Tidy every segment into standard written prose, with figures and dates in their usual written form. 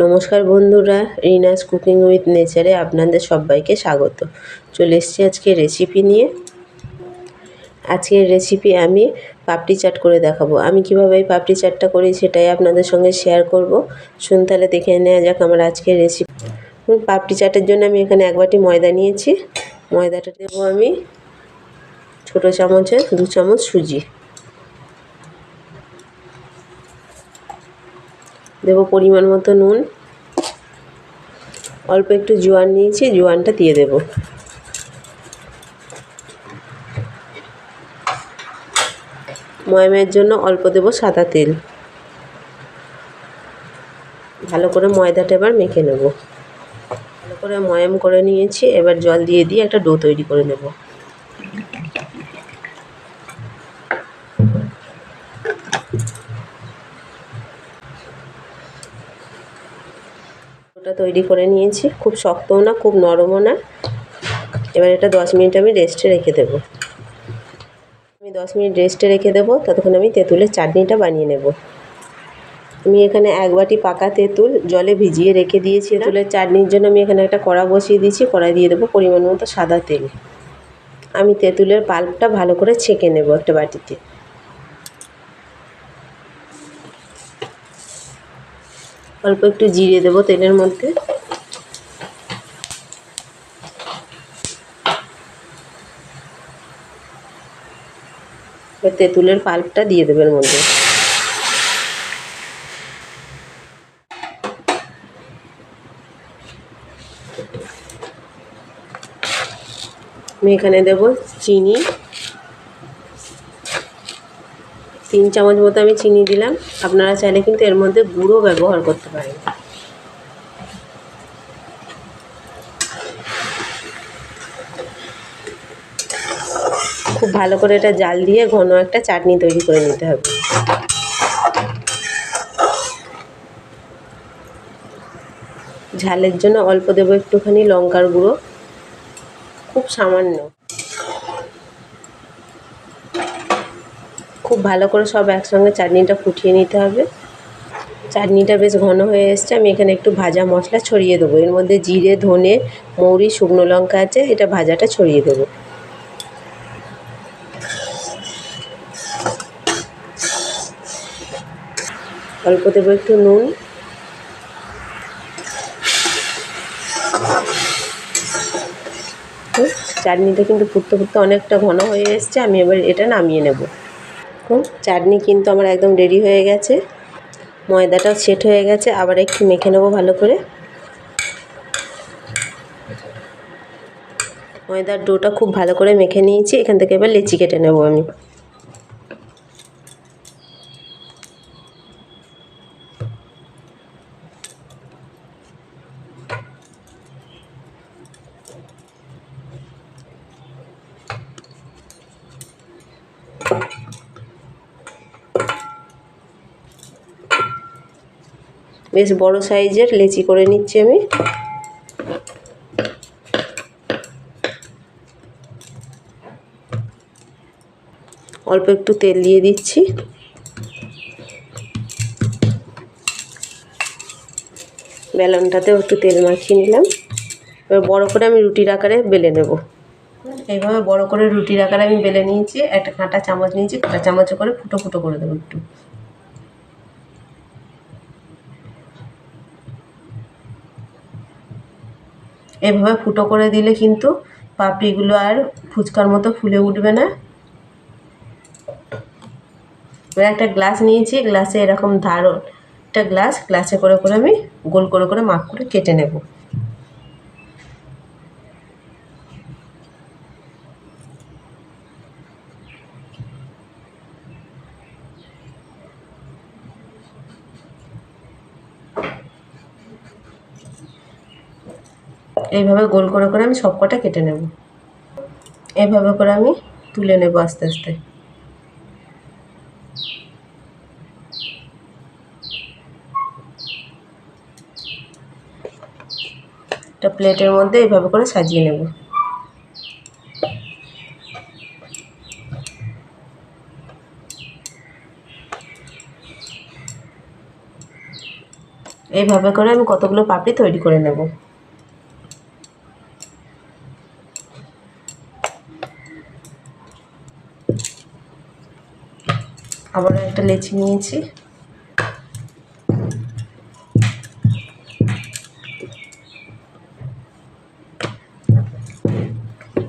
নমস্কার বন্ধুরা, Rina's cooking with নেচারে আপনাদের সবাইকে স্বাগত। চলে এসেছি আজকে রেসিপি নিয়ে। আজকের রেসিপি আমি পাপড়ি চাট করে দেখাবো। আমি কিভাবে এই পাপড়ি চাটটা করি সেটাই আপনাদের সঙ্গে শেয়ার করব। শুন তাহলে দেখে নেওয়া যাক আমার আজকের রেসিপি। পাপড়ি চাটের জন্য আমি এখানে 1 বাটি ময়দা নিয়েছি। ময়দাটা দেবো আমি ছোটো চামচে 2 চামচ সুজি, দেবো পরিমাণ মতো নুন, অল্প একটু জোয়ান নিয়েছি, জোয়ানটা দিয়ে দেব। ময়ামের জন্য অল্প দেব সাদা তেল। ভালো করে ময়দাটা এবার মেখে নেব। ভালো করে ময়াম করে নিয়েছি, এবার জল দিয়ে একটা ডো তৈরি করে নেব। ডোটা তৈরি করে নিয়েছি, খুব শক্তও না খুব নরমও না। এবার এটা 10 মিনিট আমি রেস্টে রেখে দেব। আমি 10 মিনিট রেস্টে রেখে দেবো, ততক্ষণ আমি তেঁতুলের চাটনিটা বানিয়ে নেব। আমি এখানে 1 বাটি পাকা তেঁতুল জলে ভিজিয়ে রেখে দিয়েছি। তেঁতুলের চাটনির জন্য আমি এখানে একটা কড়া বসিয়ে দিয়েছি। কড়াই দিয়ে দেবো পরিমাণ মতো সাদা তেল। আমি তেঁতুলের পাল্পটা ভালো করে ছেঁকে নেব একটা বাটিতে। অল্প একটু জিরে দেবো তেলের মধ্যে। এবার তেঁতুলের পাল্পটা দিয়ে দেবো এর মধ্যে। আমি এখানে দেব চিনি, 3 চামচ মতো আমি চিনি দিলাম। আপনারা চাইলে কিন্তু এর মধ্যে গুঁড়ো ব্যবহার করতে পারেন। খুব ভালো করে এটা জাল দিয়ে ঘন একটা চাটনি তৈরি করে নিতে হবে। ঝালের জন্য অল্প দেবো একটুখানি লঙ্কার গুঁড়ো, খুব সামান্য। খুব ভালো করে সব একসঙ্গে চাটনিটা ফুটিয়ে নিতে হবে। চাটনিটা বেশ ঘন হয়ে এসছে। আমি এখানে একটু ভাজা মশলা ছড়িয়ে দেবো। এর মধ্যে জিরে, ধনে, মৌরি, শুকনো লঙ্কা আছে, এটা ভাজাটা ছড়িয়ে দেবো। অল্প দেবো একটু নুন। চাটনিটা কিন্তু ফুটতে ফুটতে অনেকটা ঘন হয়ে এসছে। আমি এবার এটা নামিয়ে নেব। চাটনি কিন্তু আমার একদম রেডি হয়ে গেছে। ময়দাটাও সেট হয়ে গেছে। আবার একটু মেখে নেব ভালো করে। ময়দার ডোটা খুব ভালো করে মেখে নিয়েছি। এখান থেকে এবার লেচি কেটে নেব আমি। বেশ বড় সাইজের লেচি করে নিচ্ছি আমি। অল্প একটু তেল দিয়ে দিচ্ছি। বেলনটাতেও একটু তেল মাখিয়ে নিলাম। এবার বড় করে আমি রুটির আকারে বেলে নেব। এইভাবে বড় করে রুটির আকারে আমি বেলে নিয়েছি। একটা কাঁটা চামচ নিয়েছি, কাঁটা চামচে করে ফুটো ফুটো করে দেবো একটু। এভাবে ফুটো করে দিলে কিন্তু পাপড়িগুলো আর ফুচকার মতো ফুলে উঠবে না। এবার একটা গ্লাস নিয়েছি, গ্লাসে এরকম ধার একটা গ্লাসে করে করে আমি গোল করে করে মাপ করে কেটে নেব। এইভাবে গোল করে করে আমি সবকটা কেটে নেব। এইভাবে করে আমি তুলে নেব আস্তে আস্তে। একটা প্লেটের মধ্যে এইভাবে করে সাজিয়ে নেব। এইভাবে করে আমি কতগুলো পাপড়ি তৈরি করে নেব। আবারও একটা লেচি নিয়েছি,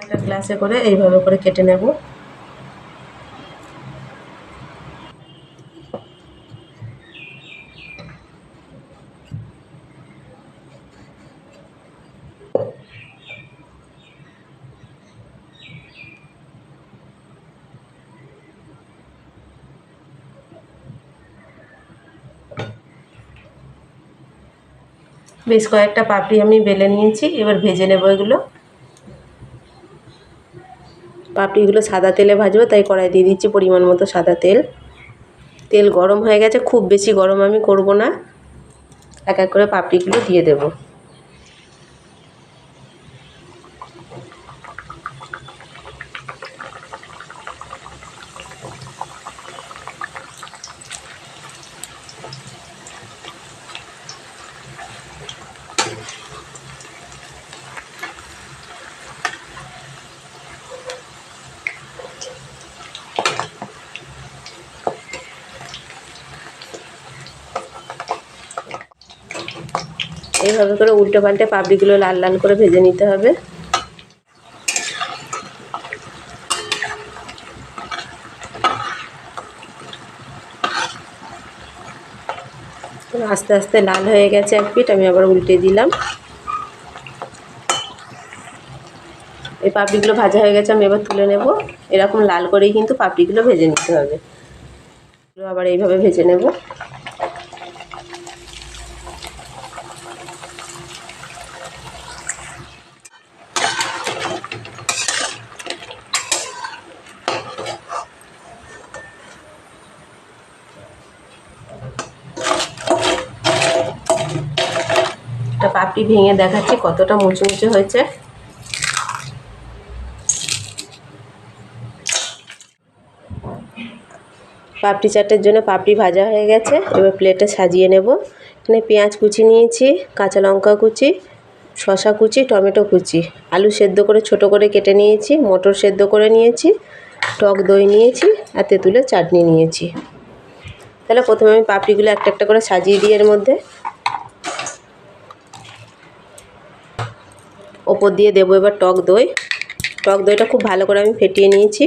একটা গ্লাসে করে এইভাবে করে কেটে নেব। বেশ কয়েকটা পাপড়ি আমি বেলে নিয়েছি, এবার ভেজে নেব এগুলো। পাপড়িগুলো সাদা তেলে ভাজবো, তাই কড়াই দিয়ে দিচ্ছি পরিমাণ মতো সাদা তেল। তেল গরম হয়ে গেছে, খুব বেশি গরম আমি করব না। এক এক করে পাপড়িগুলো দিয়ে দেব। এইভাবে করে উল্টে পাল্টে পাপড়িগুলো লাল লাল করে ভেজে নিতে হবে। আস্তে আস্তে লাল হয়ে গেছে এক পিঠ, আমি আবার উল্টে দিলাম। এই পাপড়িগুলো ভাজা হয়ে গেছে, আমি এবার তুলে নেব। এরকম লাল করেই কিন্তু পাপড়িগুলো ভেজে নিতে হবে। আবার এইভাবে ভেজে নেব। একটা পাপড়ি ভেঙে দেখাচ্ছি কতটা মুচমুচে হয়েছে। পাপড়ি চাটের জন্য পাপড়ি ভাজা হয়ে গেছে, এবার প্লেটে সাজিয়ে নেব। এখানে পেঁয়াজ কুচি নিয়েছি, কাঁচা লঙ্কা কুচি, শসা কুচি, টমেটো কুচি, আলু সেদ্ধ করে ছোট করে কেটে নিয়েছি, মটর সেদ্ধ করে নিয়েছি, টক দই নিয়েছি, আর তেঁতুলের চাটনি নিয়েছি। তাহলে প্রথমে আমি পাপড়িগুলো একটা একটা করে সাজিয়ে দিই এর মধ্যে। ওপর দিয়ে দেবো এবার টক দই। টক দইটা খুব ভালো করে আমি ফেটিয়ে নিয়েছি।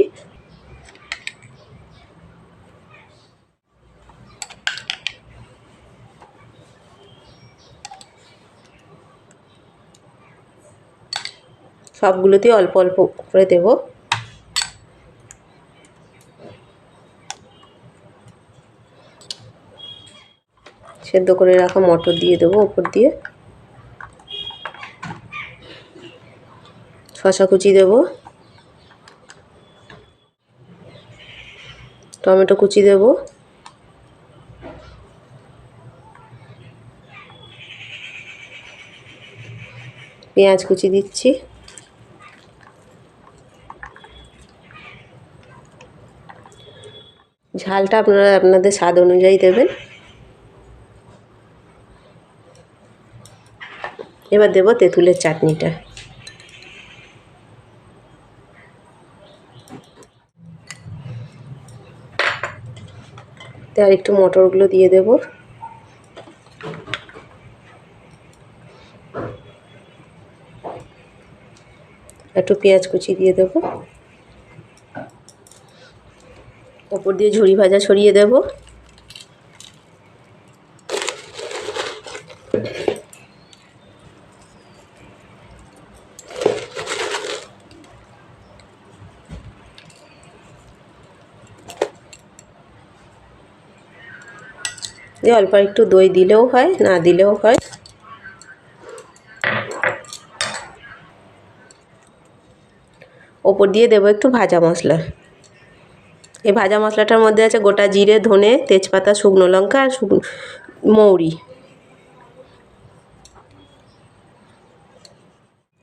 সবগুলোতেই অল্প অল্প করে দেব। সেদ্ধ করে রাখা মটর দিয়ে দেবো ওপর দিয়ে। শসা কুচি দেব, টমেটো কুচি দেব, পেঁয়াজ কুচি দিচ্ছি, ঝালটা আপনারা আপনাদের স্বাদ অনুযায়ী দেবেন। এবার দেব তেঁতুলের চাটনিটা। আর একটু মটরগুলো দিয়ে দেব। একটু পেঁয়াজ কুচি দিয়ে দেব। ওপর দিয়ে ঝুরি ভাজা ছড়িয়ে দেব। অল্প একটু দই দিলেও হয়, না দিলেও হয়। ওপর দিয়ে দেবো একটু ভাজা মশলা। এই ভাজা মশলাটার মধ্যে আছে গোটা জিরে, ধনে, তেজপাতা, শুকনো লঙ্কা আর মৌরি।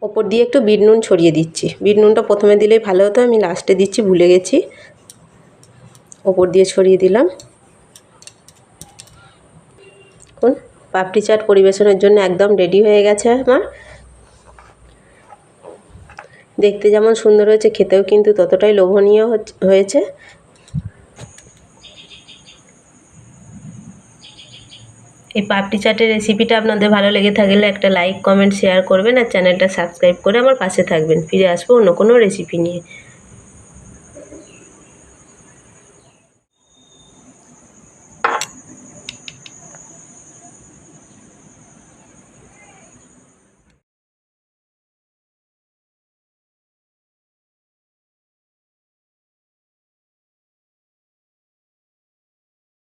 ওপর দিয়ে একটু বিট নুন ছড়িয়ে দিচ্ছি। বিট নুনটা প্রথমে দিলেই ভালো হতো, আমি লাস্টে দিচ্ছি, ভুলে গেছি। ওপর দিয়ে ছড়িয়ে দিলাম। পাপড়ি চাট পরিবেশনের জন্য একদম রেডি হয়ে গেছে আমার। দেখতে যেমন সুন্দর হয়েছে, খেতেও কিন্তু ততটাই লোভনীয় হয়েছে। এই পাপড়ি চাটের রেসিপিটা আপনাদের ভালো লেগে থাকলে একটা লাইক, কমেন্ট, শেয়ার করবেন আর চ্যানেলটা সাবস্ক্রাইব করে আমার পাশে থাকবেন। ফিরে আসবো অন্য কোনো রেসিপি নিয়ে।